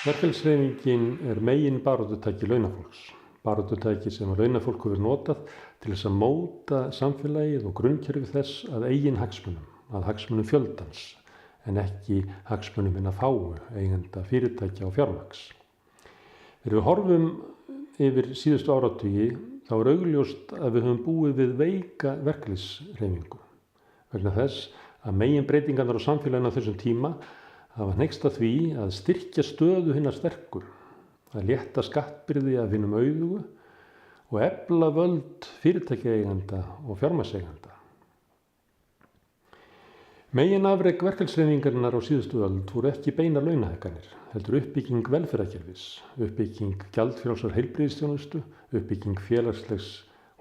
Verkalýðshreyfingin megin baráttutæki launafólks. Baráttutæki sem launafólk hefur notað til þess að móta samfélagið og grunnkerfi þess að eigin hagsmunum, að hagsmunum fjöldans, en ekki hagsmunum hinna fáu, eigenda fyrirtækja og fjármagns. Þegar við horfum yfir síðustu áratugi, þá augljóst að við höfum búið við veika verkalýðshreyfingu. Vegna þess að meginbreytingarnar á samfélaginu á þessum tíma hafa hneigst að því að styrkja stöðu hinna sterku, að létta skattbyrði af hinum auðugu og efla völd fyrirtækjaeigenda og fjármagnseigenda. Meginafrek verkalýðshreyfingarinnar á síðustu öld voru ekki beinar launahækkanir, heldur uppbygging velferðarkerfis, uppbygging gjaldfrjálsrar heilbrigðisþjónustu, uppbygging félagslegs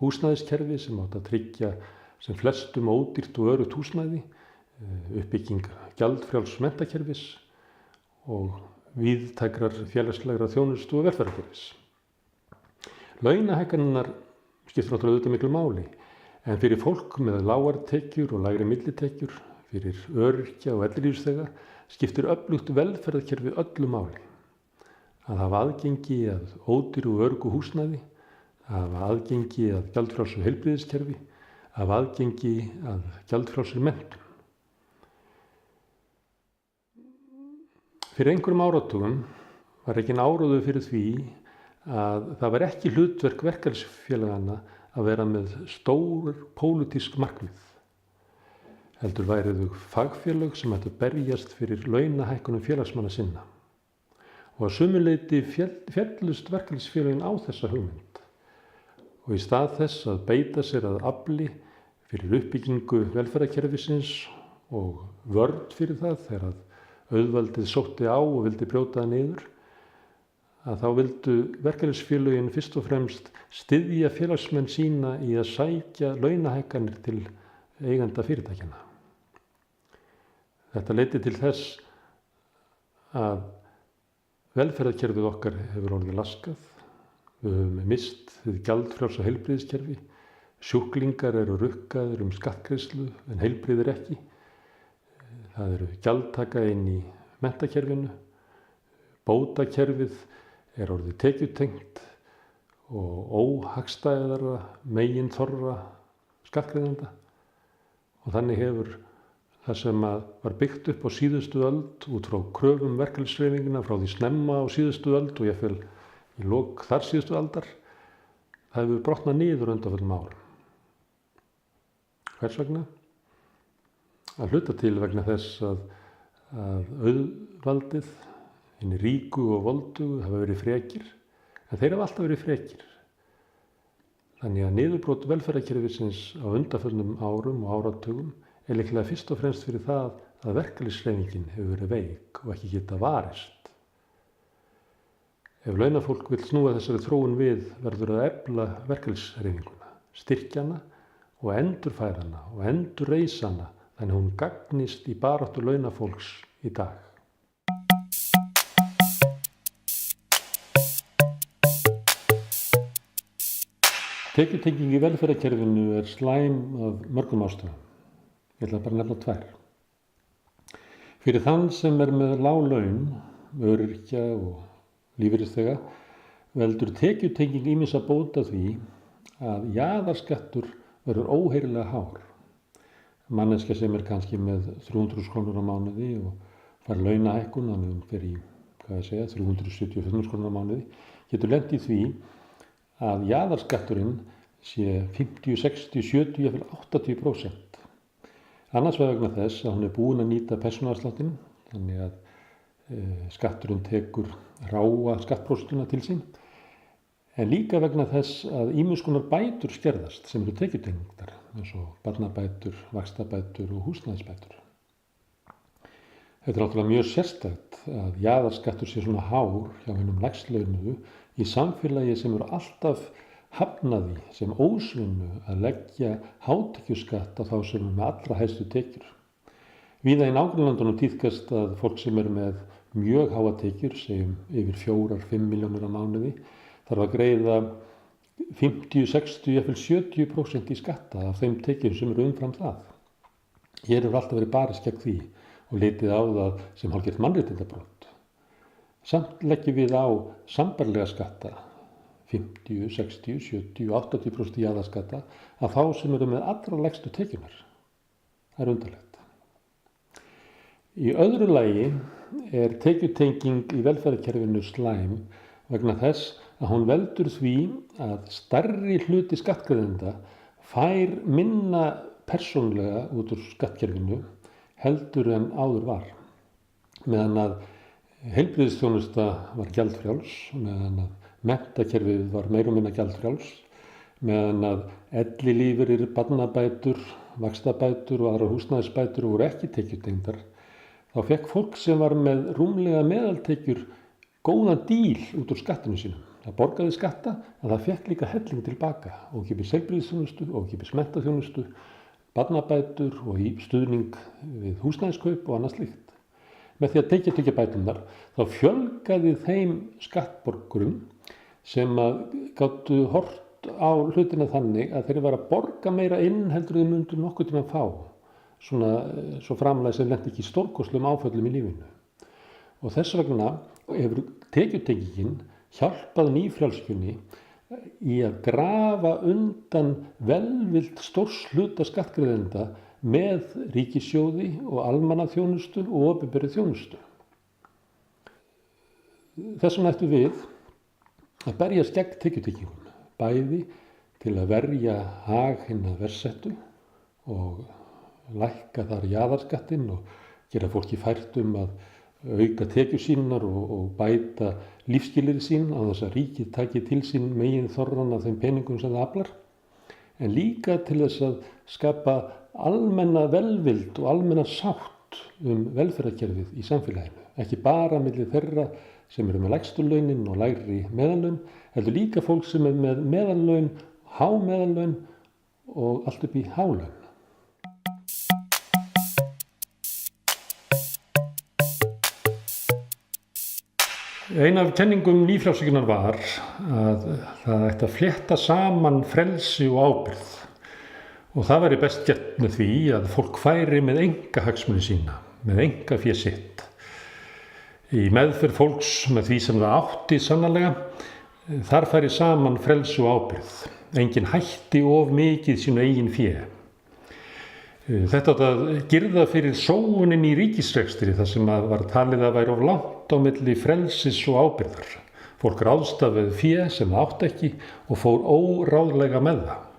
húsnæðiskerfi sem átti að tryggja sem flestum ódýrt og öruggt húsnæði, uppbygging gjaldfrjáls menntakerfis og víðtækrar félagslegra þjónustu og velferðarkerfis. Launahækkanirnar skiptir náttúrulega auðvitað miklu máli, en fyrir fólk með lágar tekjur og lægri millitekjur, fyrir öryrkja og ellilífeyrisþega skiptir öflugt velferðarkerfi öllu máli. Að hafa aðgengi að ódýru og öruggu húsnæði, að hafa aðgengi að gjaldfrjálsu heilbrigðiskerfi, að hafa aðgengi að gjaldfrjálsri menntun. Fyrir einhverjum áratugum var ekki áróður fyrir því að það var ekki hlutverk verkalýðsfélaganna að vera með stór pólitísk markmið. Heldur væru þau fagfélög sem ættu berjast fyrir launahækkunum félagsmanna sinna. Og að sumu leyti féllust verkalýðsfélögin á þessa hugmynd. Og í stað þess að beita sér að afli fyrir uppbyggingu velferðarkerfisins og vörn fyrir það þegar að auðvaldið sótti á og vildi brjóta það niður, að þá vildu verkalýðsfélögin fyrst og fremst styðja félagsmenn sína í að sækja launahækkanir til eigenda fyrirtækjanna. Þetta leiddi til þess að velferðarkerfið okkar hefur orðið laskað. Við höfum mist hið gjaldfrjálsa heilbrigðiskerfi. Sjúklingar eru rukkaðir skattgreiðslu en heilbrigðir ekki. Það eru gjaldtaka inn í menntakerfinu. Bótakerfið er orðið tekjutengt og óhagstæðara meginþorra skattgreiðenda. Og þannig hefur það sem var byggt upp á síðustu öld út frá kröfum verkalýðshreyfinganna frá því snemma á síðustu öld og jafnvel í lok þar síðustu aldar, það hefur brotnað niður undanförnum árum. Hvers vegna? Að hluta til vegna þess að auðvaldið, hinir ríku og voldugu hafa verið frekir, en þeir hafa alltaf verið frekir. Þannig að niðurbrot velferðarkerfisins á undanförnum árum og áratugum er líklega fyrst og fremst fyrir það að verkalýðshreyfingin hefur verið veik og ekki geta varist. Ef launafólk vill snúa þessari þróun við, verður að efla verkalýðshreyfinguna, styrkja hana og endurfæra hana og endurreisa hana þannig að hún gagnist í baráttu launafólks í dag. Tekjutenging í velferðarkerfinu er slæm af mörgum ástæðum. Ég ætla bara að nefna tvær. Fyrir þann sem er með lág laun, öryrkja og lífeyrisþega, veldur tekjutenging ýmissa bóta því að jaðarskattur verður óheyrilega hár. Manneskja sem er kannski með 300.000 krónur á mánuði og fær launahækkun, þannig hún fer í 375.000 krónur á mánuði, getur lent í því að jaðarskatturinn sé 50, 60, 70, jafnvel 80%. Annars vegna þess að hún er búin að nýta persónuafsláttinn, þannig að skatturinn tekur ráa skattprósentuna til sín, en líka vegna þess að ýmiss konar bætur skerðast sem eru tekjutengdar, eins og barnabætur, vaxtabætur og húsnæðisbætur. Þetta er náttúrulega mjög sérstakt að jaðarskattur sé svona hár hjá hinum lægstlaunuðu í samfélagi sem eru alltaf hafnaði sem ósvinnu að leggja hátekjuskatt á þá sem með allra hæstu tekjur. Víða í nágrannalöndunum tíðkast að fólk sem er með mjög háa tekjur, segjum yfir 4-5 milljónir á mánuði, þarf að greiða 50, 60, jafnvel 70% í skatta af þeim tekjum sem eru umfram það. Hér hefur alltaf verið barist gegn því og litið á það sem hálfgert mannréttindabrot. Samt leggjum við á sambærilega skatta, 50, 60, 70, 80% jaðarskatta af þá sem eru með allra lægstu tekjurnar. Það undarlegt. Í öðru lagi er tekjutenging í velferðarkerfinu slæm vegna þess að hún veldur því að stærri hluti skattgreiðenda fær minna persónulega út úr skattkerfinu heldur en áður var. Meðan að heilbrigðisþjónusta var gjaldfrjáls, meðan að menntakerfið var meira og minna gjaldfrjáls, meðan að ellilífeyrir, barnabætur, vaxtabætur og aðrar húsnæðisbætur voru ekki tekjutengdar, þá fekk fólk sem var með rúmlega meðaltekjur góðan díl út úr skattinu sínum. Það borgaði skatta en það fekk líka helling tilbaka, ókeypis heilbrigðisþjónustu, ókeypis menntaþjónustu, barnabætur og í stuðning við húsnæðiskaup og annað slíkt. Með því að tekja bæturnar þá fjölgaði þeim skattborgurum sem að gátu hort á hlutina þannig að þeir var að borga meira inn heldur þeir mundu nokkuð tíma að fá. Svo framlega sem lenti ekki stórkostlegum áföllum í lífinu. Og þess vegna hefur tekjutengingin hjálpað nýfrjálshyggjunni í að grafa undan velvild stórs hluta skattgreiðenda með ríkissjóði og almannaþjónustu og opinberri þjónustu. Þess vegna ættum við að berjast gegn tekjutengingum, bæði til að verja hag hinna verst settu og lækka þar jaðarskattinn og gera fólki fært að auka tekjur sínar og bæta lífsskilyrði sín á þess að ríkið taki til sín megin þorran af þeim peningum sem það aflar, en líka til þess að skapa almenna velvild og almenna sátt velferðarkerfið í samfélaginu. Ekki bara milli þeirra sem eru með lægstu launin og lægri meðallaun, heldur líka fólk sem er með meðallaun, hámeðallaun og allt upp í hálaun. Ein af kenningum nýfrjálshyggjunnar var að það ætti að flétta saman frelsi og ábyrgð. Og það væri best gert með því að fólk færi með einkahagsmuni sína, með einkafé sitt. Í meðferð fólks með því sem það átti sannarlega, þar færi saman frelsi og ábyrgð. Enginn hætti of mikið sínu eigin fé. Þetta átti að girða fyrir sóunin í ríkisrekstri þar sem var talið að væri of langt á milli frelsis og ábyrgðar. Fólk ráðstafaði fé sem það átti ekki og fór óráðlega með það.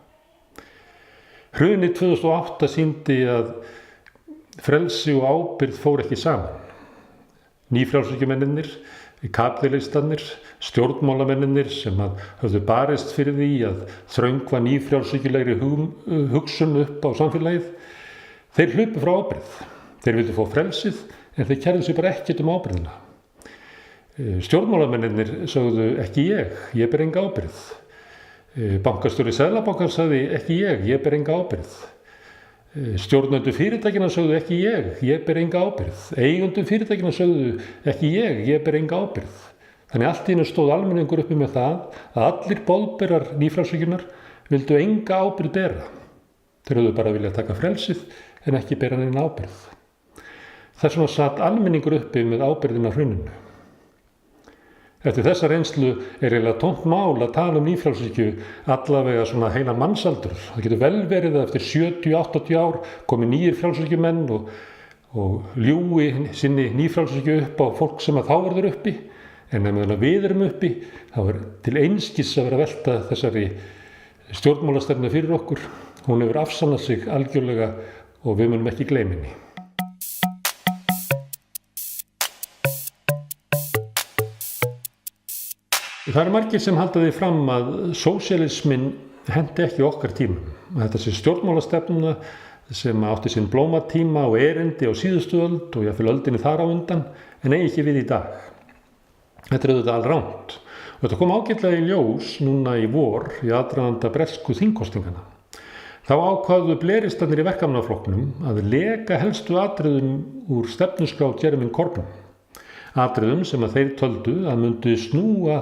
Hrunið 2008 sýndi að frelsi og ábyrgð fór ekki saman. Nýfrjálshyggjumennirnir, kapítalistarnir, stjórnmálamennirnir sem höfðu barist fyrir því að þröngva nýfrjálshyggjulegri hugsun upp á samfélagið, þeir hlupu frá ábyrgð. Þeir vildu fá frelsið en þeir kærðu sig bara ekkert ábyrgðina. Stjórnmálamennirnir sögðu ekki ég ber enga ábyrgð. Bankastjóri Seðlabankans sagði ekki ég ber enga ábyrgð. Stjórnendur fyrirtækina sögðu ekki ég ber enga ábyrgð. Eigendur fyrirtækina sögðu ekki ég ber enga ábyrgð. Þannig allt í einu stóð almenningur uppi með það að allir boðberar nýfrjálshyggjunnar vildu enga ábyrgð bera. Þeir höfðu bara viljað taka frelsið en ekki bera neina ábyrgð. Þess vegna satt almenningur uppi með ábyrgðina hruninu. Eftir þessa reynslu er eiginlega tómt mál að tala nýfrjálshyggju allavega svona heilan mannsaldur. Það getur vel verið að eftir 70-80 ár komi nýjir frjálshyggjumenn og ljúgi sinni nýfrjálshyggju upp á fólk sem að þá verður uppi. En ef við erum uppi, þá er til einskis að vera að velta þessari stjórnmálastefnu fyrir okkur. Hún hefur afsannað sig algjörlega og við munum ekki gleyma henni. Það eru margir sem halda því fram að sósíalisminn henti ekki okkar tímum. Þetta sé stjórnmálastefna sem átti sinn blómatíma og erindi á síðustu öld og jafnvel öldinni þar á undan, en eigi ekki við í dag. Þetta er auðvitað alrangt. Og þetta kom ágætlega í ljós núna í vor í aðdraganda bresku þingkosningana. Þá ákváðu bleristarnir í verkamannaflokknum að leka helstu atriðum úr stefnuskrá Jeremy Corbyn. Atriðum sem að þeir töldu að myndu snúa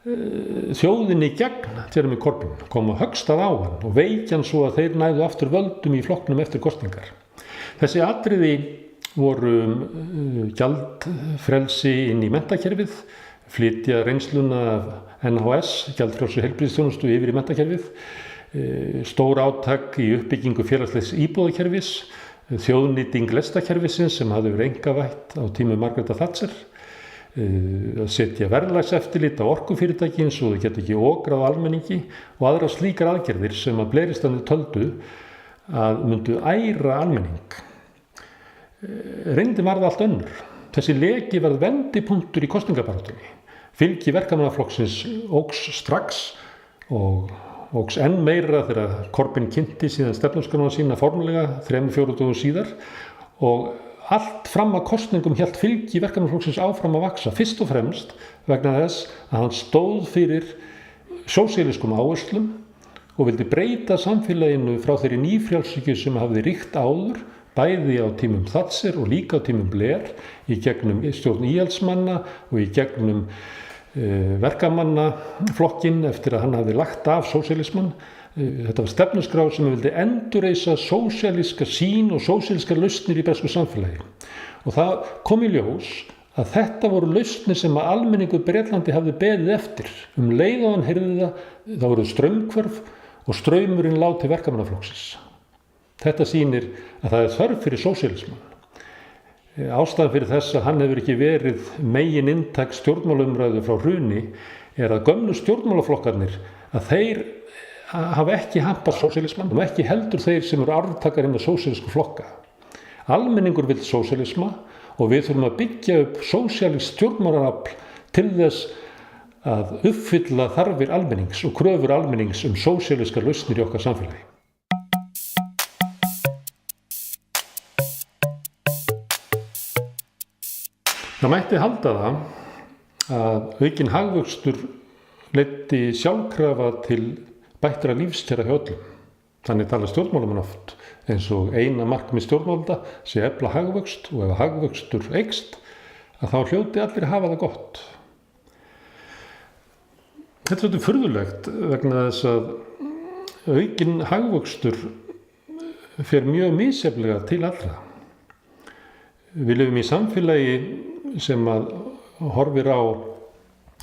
þjóðinni gegn Jeremy Corbyn, koma höggstað á hann og veikja hann svo að þeir næðu aftur völdum í flokknum eftir kosningar. Þessi atriði voru gjaldfrelsi inn í menntakerfið, flytja reynsluna af NHS, gjaldfrjálsri heilbrigðisþjónustu, yfir í menntakerfið, stór átak í uppbyggingu félagslegs íbúðakerfis, þjóðnýting lestakerfisins sem hafði verið einkavætt á tímum Margaretar Thatcher, að setja verðlagseftirlit á orkufyrirtækin svo þau geta ekki okrað almenningi og aðrar slíkar aðgerðir sem að Blairistandi töldu að myndu æra almenning. Reyndin varð allt önnur. Þessi leki varð vendipunktur í kosningabaráttunni. Fylgi Verkamannaflokksins óx strax og óx enn meira þegar Corbyn kynnti síðan stefnuskránuna sína formulega 3-4 dögum síðar og allt fram að kosningum hélt fylgi Verkamannaflokksins áfram að vaxa, fyrst og fremst vegna þess að hann stóð fyrir sósíalískum áherslum og vildi breyta samfélaginu frá þeirri nýfrjálshyggju sem hafði ríkt áður, bæði á tímum Thatcher og líka á tímum Blair, í gegnum stjórn íhaldsmanna og í gegnum verkamannaflokkinn eftir að hann hafði lagt af sósíalismann. Þetta var stefnuskrá sem vildi endurreisa sósíalíska sýn og sósíalískar lausnir í bresku samfélagi. Og það kom í ljós að þetta voru lausnir sem að almenningur Bretlandi hafði beðið eftir. Leið og hann heyrði það voru straumhvörf og straumurinn lá til Verkamannaflokksins. Þetta sýnir að það þörf fyrir sósíalismann. Ástæðan fyrir þess að hann hefur ekki verið megin inntak stjórnmálaumræðu frá hruni að gömlu stjórnmálaflokkarnir að þeir hafa ekki hampað sósíalismann og ekki heldur þeir sem eru arftakar hinna sósíalísku flokka. Almenningur vill sósíalisma og við þurfum að byggja upp sósíalískt stjórnmálaafl til þess að uppfylla þarfir almennings og kröfur almennings sósíalískar lausnir í okkar samfélagi. Það mætti halda það að aukinn hagvöxtur leiddi sjálfkrafa til bættra lífskjara hjá öllum. Þannig tala stjórnmálamenn oft eins og eina markmið stjórnvalda sé að efla hagvöxt og ef hagvöxtur eykst að þá hljóti allir hafa það gott. Þetta er svolítið furðulegt vegna þess að aukinn hagvöxtur fer mjög misjafnlega til allra. Við lifum í samfélagi sem að horfir á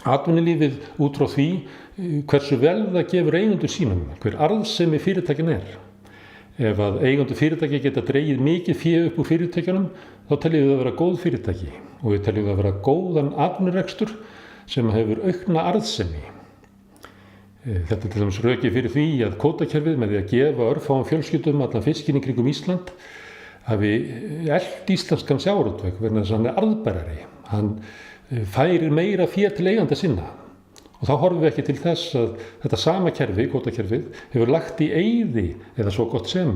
atvinnulífið út frá því hversu vel það gefur eigendur sínum, hver arðsemi fyrirtækin er. Ef að eigendur fyrirtæki geta dregið mikið fé upp úr fyrirtækjunum, þá teljum við að vera góð fyrirtæki og við teljum að vera góðan atvinnurekstur sem hefur aukna arðsemi. Þetta er til dæmis rökið fyrir því að kvótakerfið með því að gefa örfáum fjölskyldum allan fiskinn í kringum Ísland hafi elt íslenskan sjávarútveg vegna þess að hann er arðbærari. Hann færir meira fé til eiganda sinna. Og þá horfum við ekki til þess að þetta sama kerfi, kvótakerfið, hefur lagt í eyði, eða svo gott sem,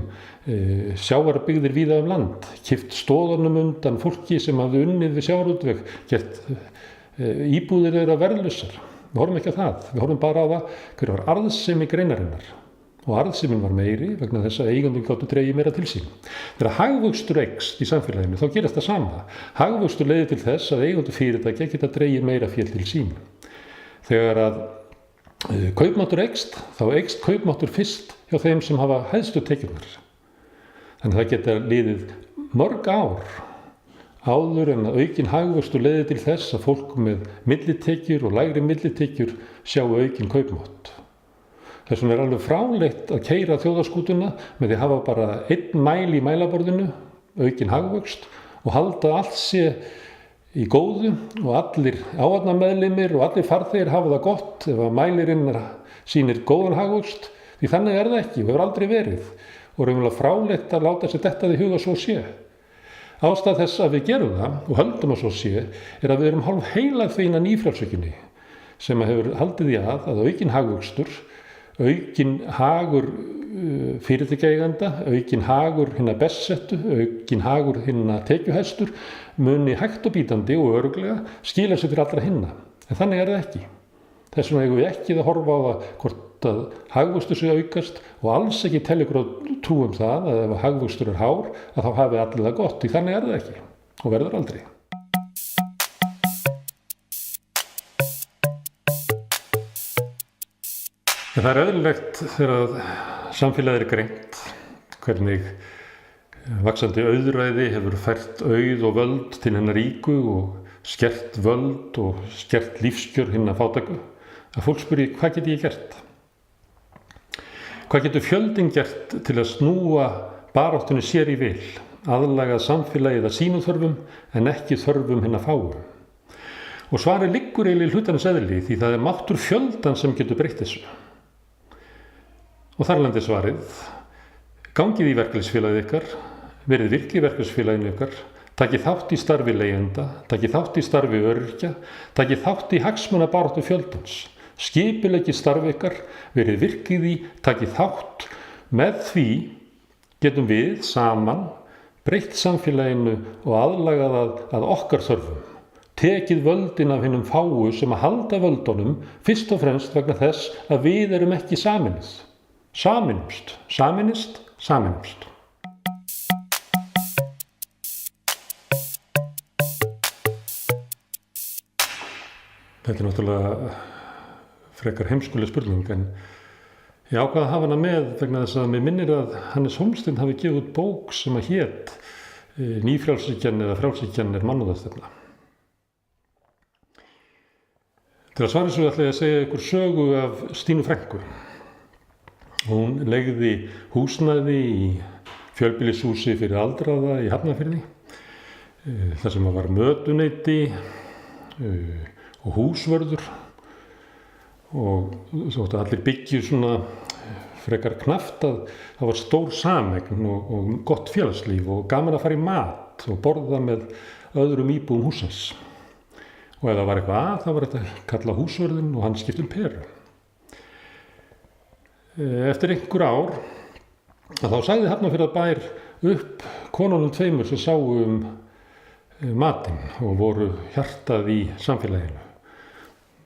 sjávarbyggðir víða um land, kippt stoðunum undan fólki sem hafði unnið við sjávarútveg, gert íbúðir þeirra verðlausar. Við horfum ekki á það, við horfum bara á það hver var arðsemi greinarinnar. Og arðsemin var meiri vegna þess að eigendum gátu dregið meira til sín. Þegar hagvöxtur eykst í samfélaginu þá gerist það sama. Hagvöxtur leiðir til þess að eigendur fyrirtækja geta dregið meira fé til sín. Þegar að kaupmáttur eykst, þá eykst kaupmáttur fyrst hjá þeim sem hafa hæstu tekjurnar. Þannig að það geta liðið mörg ár áður en að aukinn hagvöxtur leiðir til þess að fólk með millitekjur og lægri millitekjur sjá aukinn kaupmátt. Þess vegna er alveg fráleitt að keyra þjóðarskútuna með því að hafa bara einn mæl í mælaborðinu, aukinn hagvöxt og halda allt sé í góðu og allir áhafnarmeðlimir og allir farþegir hafa það gott ef að mælirinn sýnir góðan hagvöxt, því þannig er það ekki og hefur aldrei verið og raunverulega fráleitt að láta sér detta í huga svo sé. Ástæða þess að við gerum það og höldum að svo sé er að við erum hálf heilað þeina nýfrjálshyggjunni sem hefur haldið í að aukinn hagvöxtur, aukinn hagur fyrirtækjaeigenda, aukinn hagur hinna bestsettu, aukinn hagur hinna tekjuhæstur muni hægt og bítandi og örugglega skila sér til allra hinna. En þannig er það ekki. Þess vegna eigum við ekki að horfa á það hvort að hagvöxtur sé aukast og alls ekki telja ykkur að trú það að ef hagvöxtur er hár að þá hafi allir það gott, því þannig er það ekki og verður aldrei. Það er eðlilegt þegar samfélagið er greint hvernig Vaxandi auðræði hefur fært auð og völd til hennar ríku og skert völd og skert lífskjör hinna fátæku. Að fólk spyrji, hvað get ég gert? Hvað getur fjöldinn gert til að snúa baráttunni sér í vil, aðlagað samfélagið að sínum þörfum en ekki þörfum hinna fáu? Og svarið liggur eiginlega í hlutarins eðli því það máttur fjöldan sem getur breytt þessu. Og þar landi svarið, gangið í verkalýðsfélagið ykkar, verið virki í verkalýðsfélaginu ykkar, takið þátt í starfi leigjenda, takið þátt í starfi öryrkja, takið þátt í hagsmunabaráttu fjöldans, skipuleggi starfi ykkar, verið virkið í, takið þátt. Með því getum við saman breytt samfélaginu og aðlagað að okkar þörfum, tekið völdin af hinum fáu sem að halda völdunum fyrst og fremst vegna þess að við erum ekki sameinuð. Sameinumst. Þetta náttúrulega frekar heimskuleg spurning en ég ákvað að hafa hana með vegna þess að mér minnir að Hannes Hólmsteinn hafi gefið út bók sem að hét Nýfrjálshyggjan eða frjálshyggjan mannúðarstefna. Til að svara þessu ætla ég að segja ykkur sögu af Stínu frænku. Hún leigði húsnæði í fjölbýlishúsi fyrir aldraða í Hafnarfirði, þar sem var mötuneyti og húsvörður og svo að allir byggju svona frekar knappt að það var stór sameign og gott félagslíf og gaman að fara í mat og borða með öðrum íbúum húsins. Og ef það var eitthvað þá var þetta kalla húsvörðin og hann skipti peru. Eftir einhver ár þá sagði Hafnarfjarðarbær upp konunum tveimur sem sáu matinn og voru hjartað í samfélaginu.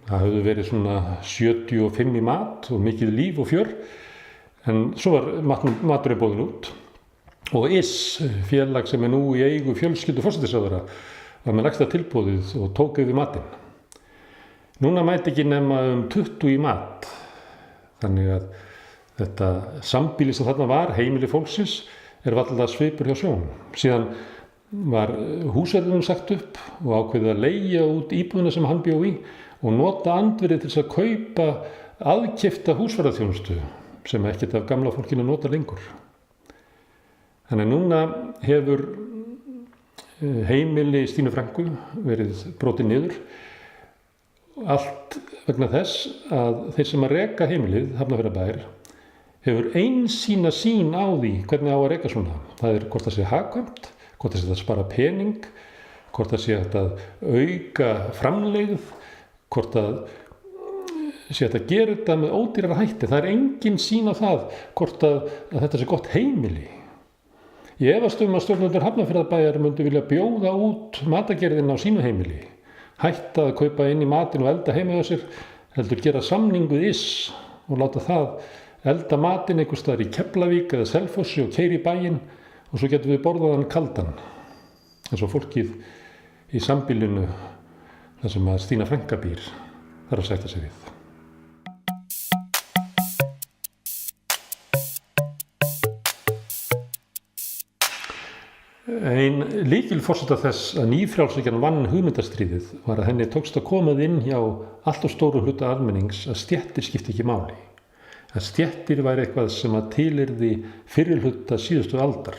Það höfðu verið svona 75 í mat og mikið líf og fjör, en svo var maturinn boðinn út og félag sem nú í eigu fjölskyldu forsætisráðherra var með lægsta tilboðið og tók yfir matinn. Núna mæti ekki nema 20 í mat, þannig að þetta sambýli sem þarna var, heimili fólksins, varla svipur hjá sjón. Síðan var húsverðinum sagt upp og ákveðið að leigja út íbúðina sem hann bjó í og nota andvirðið til þess að kaupa aðkeypta húsverðarþjónustu sem ekkert af gamla fólkinu nota lengur. Þannig núna hefur heimili Stínu frænku verið brotið niður, allt vegna þess að þeir sem að reka heimilið, Hafnarfjarðarbær, hefur einsýna sýn á því hvernig á að reka svona. Það hvort það sé hagkvæmt, hvort það sé að spara pening, hvort það sé að auka framlegð, hvort það sé að gera þetta með ódýrara hætti. Það engin sýn á það hvort að þetta sé gott heimili. Ég efast að stjórnendur Hafnarfjarðarbæjar myndu vilja bjóða út matagerðina á sínu heimili, hætta að kaupa inn í matinn og elda heima hjá sér, heldur gera samning við og láta það elda matinn einhvers staðar í Keflavík eða Selfossi og keyra í bæinn og svo getum við borðað hann kaldan, eins og fólkið í sambýlinu þar sem að Stína frænka býr þarf að sætta sig við. Ein lykilforsenda þess að nýfrjálshyggjan vann hugmyndastríðið var að henni tókst að komað inn hjá allt of stóru hluta almennings að stéttir skipti ekki máli. Að stéttir væri eitthvað sem að tilyrði fyrri hluta síðustu aldar.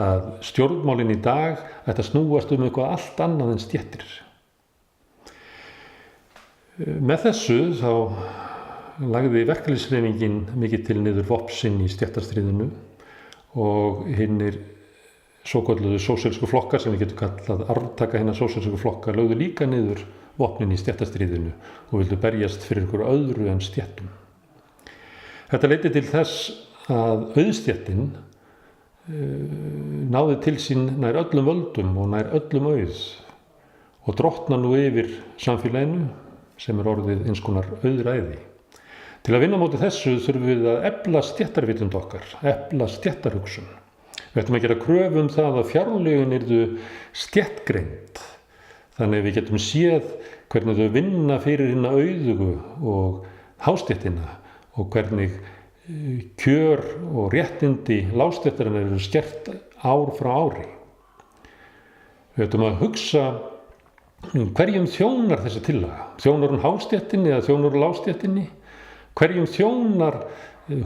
Að stjórnmálin í dag ætti að snúast eitthvað allt annað en stéttir. Með þessu þá lagði verkalýðshreyfingin mikið til niður vopn sinn í stéttarstríðinu og hinnir svokölluðu sósíalísku flokkar sem við getum kallað arftaka hinna sósíalísku flokka lögðu líka niður vopnin í stéttarstríðinu og vildu berjast fyrir einhverju öðru en stéttum. Þetta leiddi til þess að auðstéttin náði til sín nær öllum völdum og nær öllum auð og drottna nú yfir samfélaginu sem orðið eins konar auðræði. Til að vinna á móti þessu þurfum við að efla stéttarvitund okkar, efla stéttarhugsun. Við ættum að gera kröfu það að fjárlögin yrðu stéttgreind, þannig að við getum séð hvernig þau vinna fyrir hinna auðugu og hástéttina og hvernig kjör og réttindi lágstéttarinnar eru skert ár frá ári. Við ættum að hugsa hverjum þjónar þessi tillaga. Þjónar hún hástéttinni eða þjónar hún lágstéttinni? Hverjum þjónar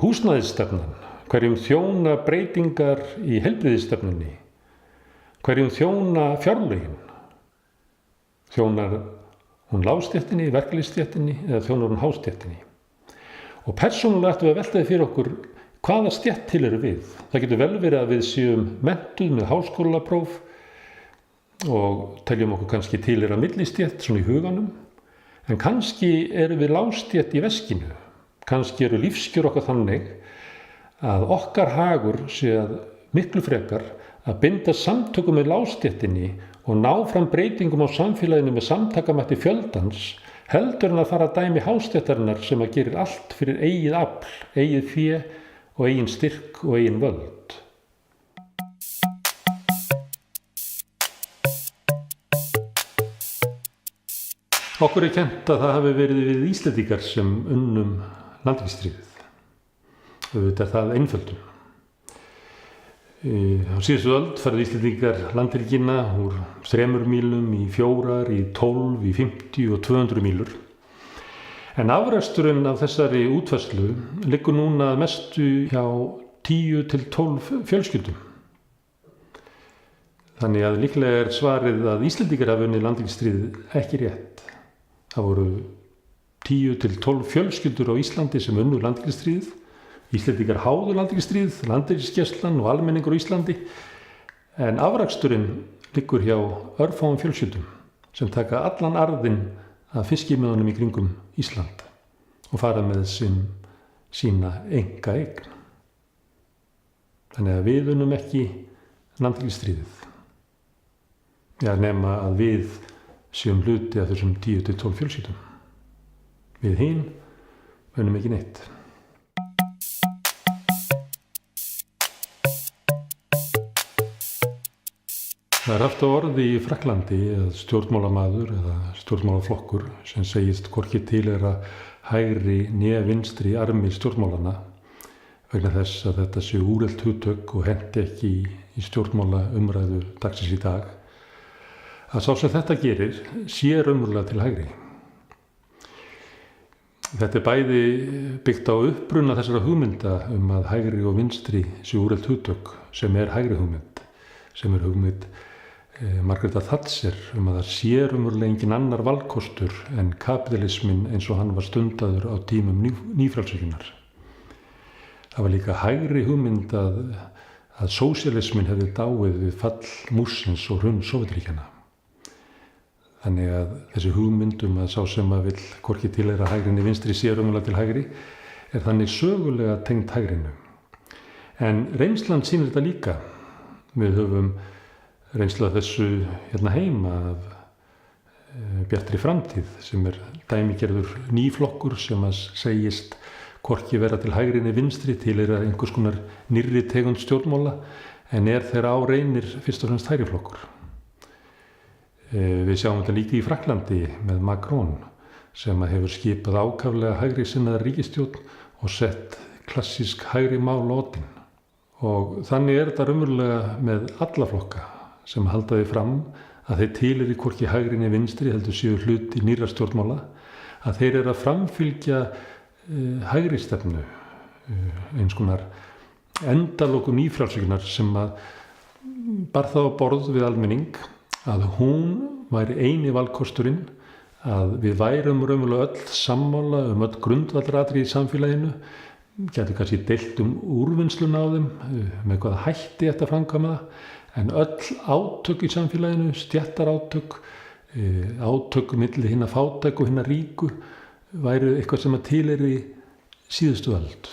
húsnæðisstefnan? Hverjum þjóna breytingar í heilbrigðisstefnunni? Hverjum þjóna fjárlögin? Þjónar hún lágstéttinni, verkalýðsstéttinni eða þjónar hún hástéttinni? Og persónulega ættum við að velta því fyrir okkur hvaða stétt til eru við. Það getur vel verið að við séum menntuð með háskólapróf og teljum okkur kannski tilheyra millistétt svona í huganum, en kannski eru við lágstétt í veskinu. Kannski eru lífskjör okkar þannig að okkar hagur sé að miklu frekar að binda samtökum með lágstéttinni og ná fram breytingum á samfélaginu með samtakamætti fjöldans, heldur en að fara að dæmi hástéttarinnar sem að gerir allt fyrir eigið afl, eigið fé og eigin styrk og eigin völd. Okkur kennt að það hafi verið við Íslendingar sem unnum landhelgisstríðið. Auðvitað er það einföldun. Á síðustu öld færðu Íslendingar landhelgina úr 3 mílum í 4, í 12, í 50 og 200 mílur. En afraksturinn af þessari útfærslu liggur núna mestu hjá 10 til 12 fjölskyldum. Þannig að líklega er svarið að Íslendingar hafi unnið landhelgisstríðið ekki rétt. Það voru 10 til 12 fjölskyldur á Íslandi sem unnu landhelgisstríðið. Íslendingar háðu landhelgisstríðið, landhelgisgæslan og almenningur á Íslandi, en afraksturinn liggur hjá örfáum fjölskyldum sem taka allan arðinn af fiskimiðunum í kringum Ísland og fara með sína einkaeign. Þannig að við unnum ekki landhelgisstríðið. Já, nema að við séum hluti af þessum 10 til 12 fjölskyldum. Við hin unnum ekki neitt. Það er haft á orði í Frakklandi að stjórnmálamaður eða stjórnmálaflokkur sem segist hvorki tilheyra hægri né vinstri armi stjórnmálanna vegna þess að þetta sé úrelt hugtök og henti ekki í stjórnmálaumræðu dagsins í dag, að sá sem þetta gerir sé raunverulega til hægri. Þetta er bæði byggt á uppruna þessara hugmynda að hægri og vinstri sé úrelt hugtök sem er hægri hugmynd, sem er hugmynd Margaret Thatcher að það sé raunverulega engin annar valkostur en kapitalismin eins og hann var stundaður á tímum nýfrjálshyggjunnar. Það var líka hægri hugmynd að sósíalismin hefði dáið við fall múrsins og hrun Sovétríkjanna. Þannig að þessi hugmynd að sá sem að vill hvorki tilheyra hægri né vinstri sé raunverulega til hægri er þannig sögulega tengd hægrinu. En reynslan sýnir þetta líka. Við höfum reynslu af þessu hérna heima af Bjartri framtíð sem er dæmigerður nýflokkur sem að segist hvorki vera til hægri né vinstri, tilheyra einhvers konar nýrri tegund stjórnmála en er þeirra á reynir fyrst og fremst hægri flokkur. Við sjáum þetta líka í Frakklandi með Macron sem að hefur skipað ákaflega hægri sinnaðar ríkisstjórn og sett klassísk hægri mál á oddinn. Og þannig er þetta raunverulega með alla flokka sem halda því fram að þeir tilheyri hvorki hægri né vinstri heldur séu hluti nýrra stjórnmála, að þeir eru að framfylgja hægri stefnu, eins konar endalokum nýfrjálshyggjunnar sem að bar það á borð við almenning að hún væri eini valkosturinn, að við værum raunverulega öll sammála öll grundvallaratriði í samfélaginu, gætu kannski deilt úrvinnsluna á þeim, með hvaða hætti þetta framkvæma það, en öll átök í samfélaginu, stéttarátök, átök milli hinna fátæku og hinna ríku, væru eitthvað sem að tilheyri síðustu öld.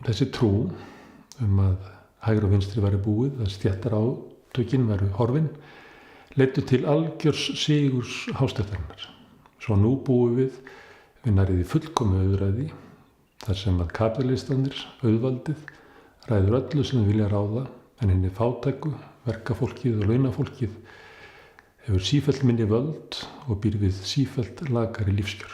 Þessi trú að hægri og vinstri væri búið, að stéttarátökin væru horfin, leiddu til algjörs sigurs hástéttarinnar. Svo nú búum við nærri því fullkomu auðræði, þar sem að kapitalistanir, auðvaldið, ræður öllu sem þau vilja ráða, en hinni fátæku, verkafólkið og launafólkið hefur sífellt minni völd og býr við sífellt lakari lífskjör.